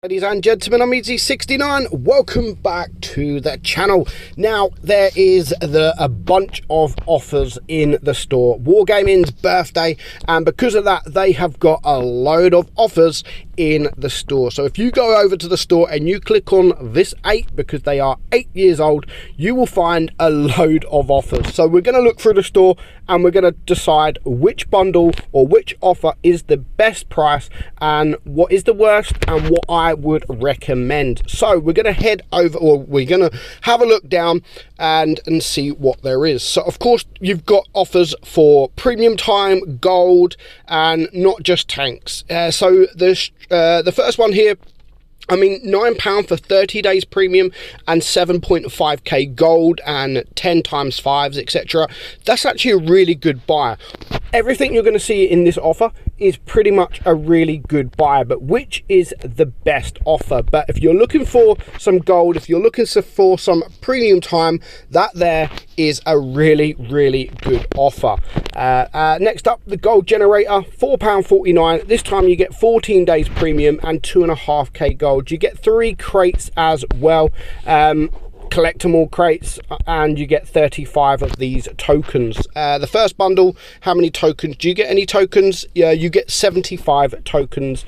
Ladies and gentlemen, I'm meadsy69. Welcome back to the channel. Now, there is a bunch of offers in the store. Wargaming's birthday, and because of that, they have got a load of offers in the store. So if you go over to the store and you click on this 8, because they are 8 years old, you will find a load of offers. So we're going to look through the store and we're going to decide which bundle or which offer is the best price and what is the worst and what I would recommend. So we're going to head over, or we're going to have a look down and see what there is. So of course you've got offers for premium time, gold, and not just tanks. So the first one here, I mean, £9 for 30 days premium and 7.5k gold and 10 times 5s, etc. That's actually a really good buy. Everything you're going to see in this offer is pretty much a really good buy, but which is the best offer? But if you're looking for some gold, if you're looking for some premium time, that there is a really good offer. Next up, the gold generator, £4.49. This time you get 14 days premium and 2.5k gold. You get 3 crates as well. Collect them all crates, and you get 35 of these tokens. The first bundle, how many tokens do you get? Any tokens? Yeah, you get 75 tokens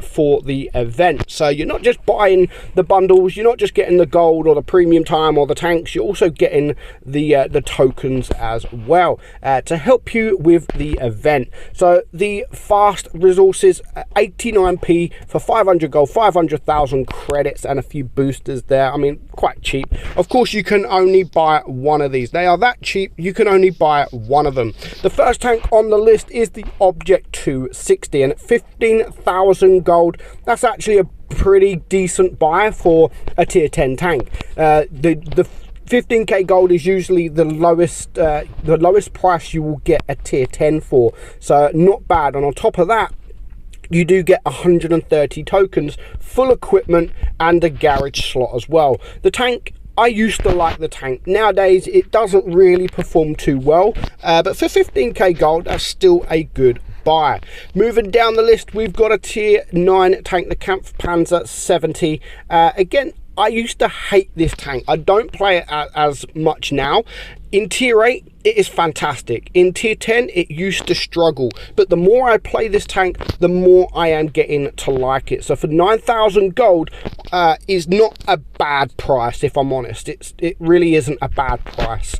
for the event. So you're not just buying the bundles, you're not just getting the gold or the premium time or the tanks, you're also getting the tokens as well to help you with the event. So the fast resources, 89p for 500 gold, 500,000 credits and a few boosters there. I mean, quite cheap. Of course, you can only buy one of these. They are that cheap, you can only buy one of them. The first tank on the list is the Object 260, and at 15,000 gold, that's actually a pretty decent buy for a tier 10 tank. The 15k gold is usually the lowest price you will get a tier 10 for, so not bad. And on top of that, you do get 130 tokens, full equipment, and a garage slot as well. The tank, I used to like the tank. Nowadays, it doesn't really perform too well, but for 15k gold, that's still a good buy. Moving down the list, we've got a tier 9 tank, the Kampfpanzer 70. Again, I used to hate this tank. I don't play it as much now. In tier 8, it is fantastic. In tier 10, it used to struggle. But the more I play this tank, the more I am getting to like it. So for 9,000 gold is not a bad price, if I'm honest. It really isn't a bad price.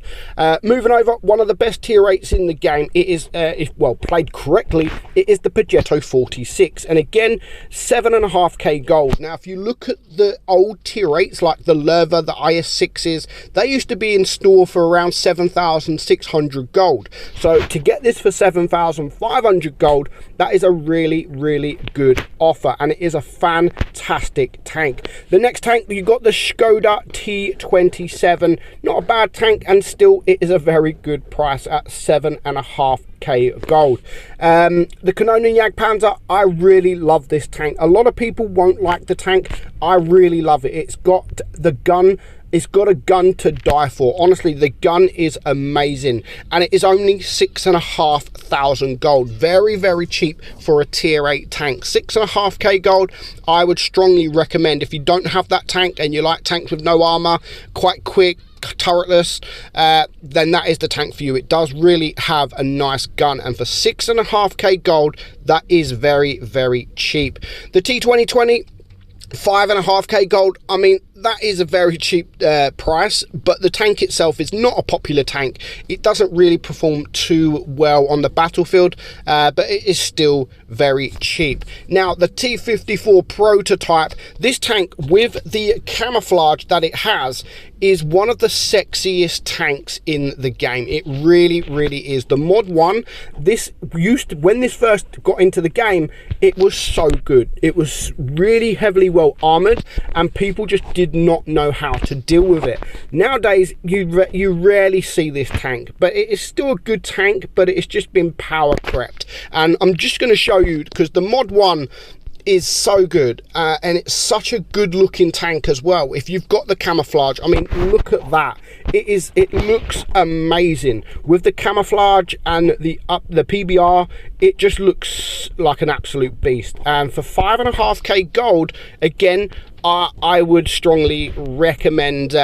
Moving over, one of the best tier 8s in the game. It is, if well played correctly, it is the Progetto 46. And again, 7.5k gold. Now, if you look at the old tier 8s, like the Lerva, the IS-6s, they used to be in store for around 7,600 gold. So to get this for 7,500 gold, that is a really good offer, and it is a fantastic tank. The next tank, you got the Skoda T97. Not a bad tank, and still it is a very good price at 7.5k gold. The Kanonen Jagdpanzer, I really love this tank. A lot of people won't like the tank. I really love it. It's got the gun. It's got a gun to die for. Honestly, the gun is amazing, and it is only 6,500 gold. Very cheap for a tier 8 tank. 6.5k gold, I would strongly recommend. If you don't have that tank and you like tanks with no armor, quite quick, turretless, then that is the tank for you. It does really have a nice gun, and for 6.5k gold, that is very cheap. The T2020, 5.5k gold. I mean, that is a very cheap price, but the tank itself is not a popular tank. It doesn't really perform too well on the battlefield, but it is still very cheap. Now, the T54 prototype, this tank with the camouflage that it has is one of the sexiest tanks in the game. It really is. The mod 1, this used to, when this first got into the game, it was so good. It was really heavily well armored, and people just did not know how to deal with it. Nowadays, you rarely see this tank, but it is still a good tank, but it's just been power crept. And I'm just going to show you, because the mod 1, is so good, and it's such a good looking tank as well. If you've got the camouflage, I mean, look at that. It looks amazing with the camouflage and the PBR. It just looks like an absolute beast. And for 5.5k gold, again, I would strongly recommend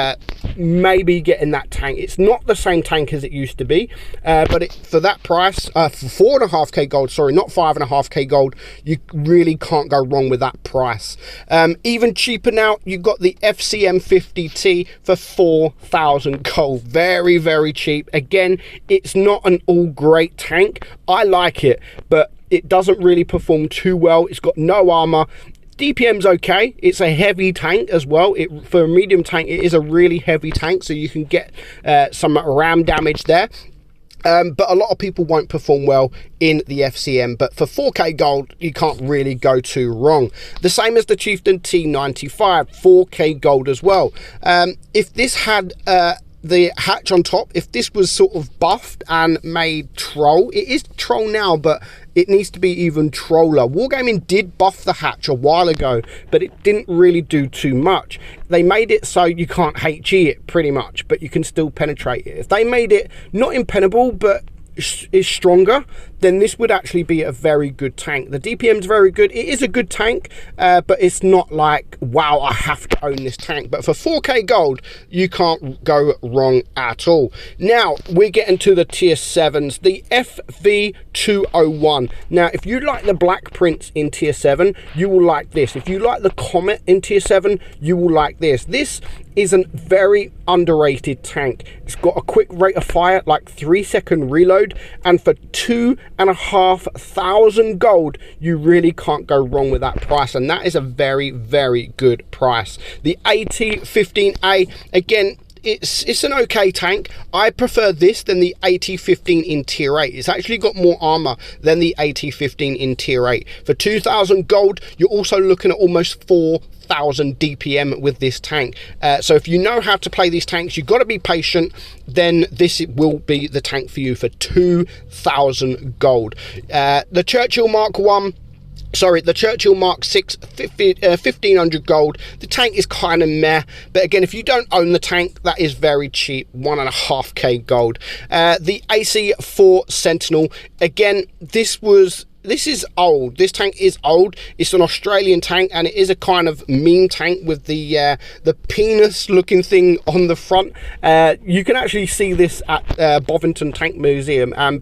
maybe getting that tank. It's not the same tank as it used to be, but for that price, for 4.5k gold, sorry, not 5.5k gold, you really can't go wrong with that price. Even cheaper now, you've got the FCM 50T for 4,000 gold. Very, very cheap. Again, it's not an all great tank. I like it, but it doesn't really perform too well. It's got no armor. DPM's okay. It's a heavy tank as well. For a medium tank, it is a really heavy tank, so you can get some ram damage there. But a lot of people won't perform well in the FCM. But for 4k gold, you can't really go too wrong. The same as the Chieftain T95, 4k gold as well. If this had the hatch on top, if this was sort of buffed and made troll, it is troll now, but it needs to be even troller. Wargaming did buff the hatch a while ago, but it didn't really do too much. They made it so you can't HE it pretty much, but you can still penetrate it. If they made it not impenetrable, but is stronger, then this would actually be a very good tank. The DPM is very good. It is a good tank, but it's not like, wow, I have to own this tank. But for 4k gold, you can't go wrong at all. Now we're getting to the tier 7s, the FV201. Now if you like the black prints in tier 7, you will like this. If you like the comet in tier 7, you will like this. This is a very underrated tank. It's got a quick rate of fire, like 3-second reload, and for 2,500 gold, you really can't go wrong with that price, and that is a very, very good price. The AT-15A, again, it's an okay tank. I prefer this than the AT-15 in tier 8. It's actually got more armor than the AT-15 in tier 8. For 2,000 gold, you're also looking at almost 4,000 DPM with this tank. So if you know how to play these tanks, you've got to be patient, then this will be the tank for you for 2,000 gold. The Churchill Mark 1, sorry, the Churchill Mark 6, 1,500 gold. The tank is kind of meh, but again, if you don't own the tank, that is very cheap, 1.5k gold. The AC4 Sentinel, again, this is old. This tank is old. It's an Australian tank, and it is a kind of meme tank with the penis looking thing on the front. You can actually see this at Bovington Tank Museum, and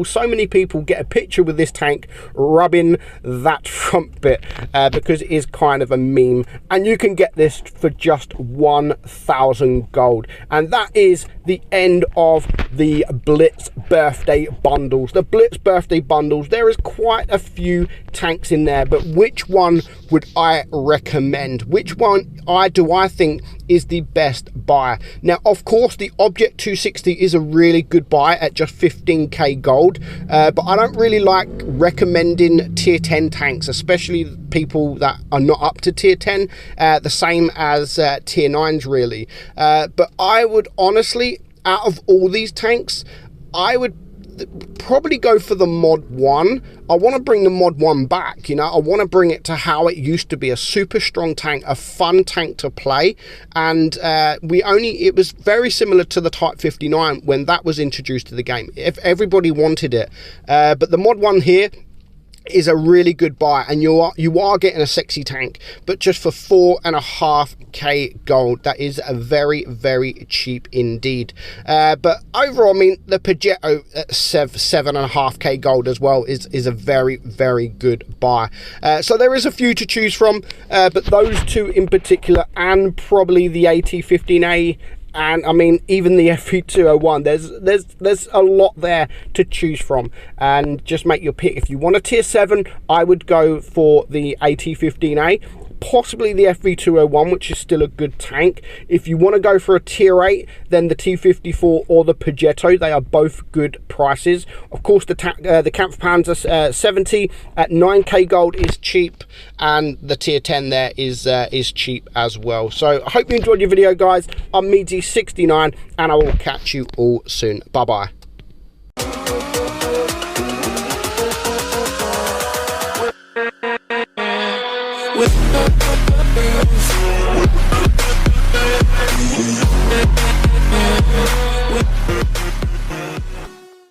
so many people get a picture with this tank rubbing that front bit because it is kind of a meme. And you can get this for just 1,000 gold, and that is the end of the Blitz birthday bundles. The Blitz birthday bundles, there is quite a few tanks in there, but which one would I recommend? Which one do I think is the best buy? Now, of course, the Object 260 is a really good buy at just 15k gold, but I don't really like recommending tier 10 tanks, especially people that are not up to tier 10, the same as tier 9s really. But I would honestly, out of all these tanks, I would probably go for the Mod 1. I want to bring the Mod 1 back, you know. I want to bring it to how it used to be, a super strong tank, a fun tank to play. And it was very similar to the Type 59 when that was introduced to the game. If everybody wanted it, but the Mod 1 here is a really good buy, and you are getting a sexy tank, but just for 4.5k gold. That is a very, very cheap indeed. But overall, I mean, the Peugeot at 7.5k gold as well is a very, very good buy. So there is a few to choose from, but those two in particular, and probably the AT-15A, and I mean even the FV201, there's a lot there to choose from, and just make your pick. If you want a tier 7, I would go for the AT-15A, possibly the FV201, which is still a good tank. If you want to go for a tier 8, then the T54 or the Peugeot, they are both good prices. Of course, the Kampfpanzer 70 at 9k gold is cheap, and the tier 10 there is cheap as well. So I hope you enjoyed your video, guys. I'm meadsy69, and I will catch you all soon. Bye bye.